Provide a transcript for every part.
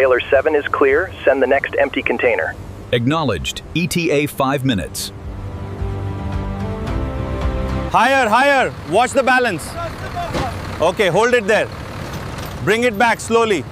Trailer 7 is clear. Send the next empty container. Acknowledged. ETA 5 minutes. Higher, higher. Watch the balance. Okay, hold it there. Bring it back slowly.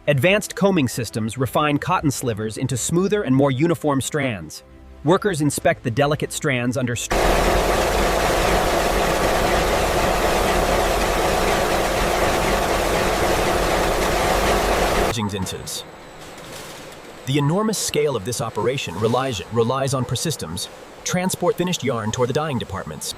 Advanced combing systems refine cotton slivers into smoother and more uniform strands. Workers inspect the delicate strands under inches. The enormous scale of this operation relies on Persystems transport finished yarn toward the dyeing departments.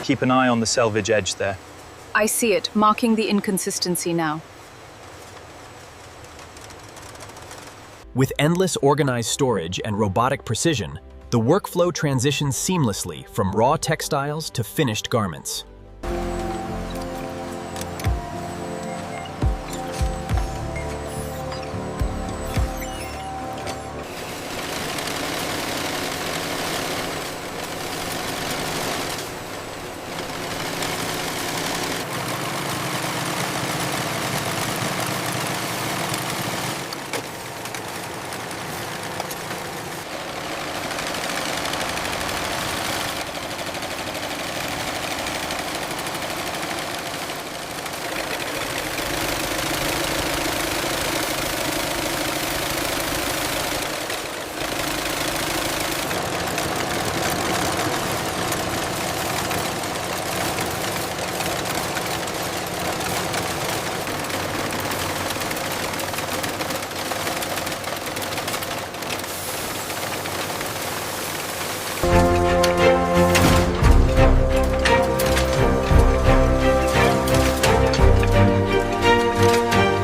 Keep an eye on the selvage edge there. I see it, marking the inconsistency now. With endless organized storage and robotic precision, the workflow transitions seamlessly from raw textiles to finished garments.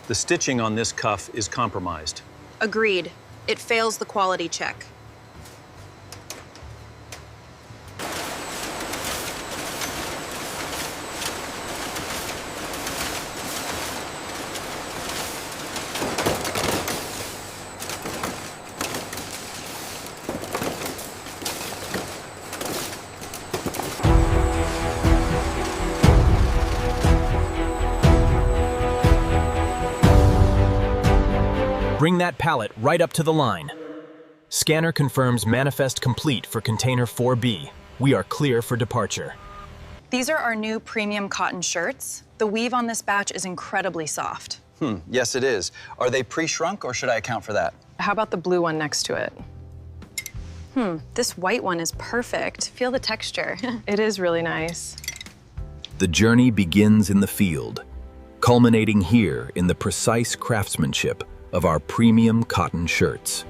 The stitching on this cuff is compromised. Agreed. It fails the quality check. Bring that pallet right up to the line. Scanner confirms manifest complete for container 4B. We are clear for departure. These are our new premium cotton shirts. The weave on this batch is incredibly soft. Yes, it is. Are they pre-shrunk or should I account for that? How about the blue one next to it? This white one is perfect. Feel the texture. It is really nice. The journey begins in the field. culminating here in the precise craftsmanship of our premium cotton shirts.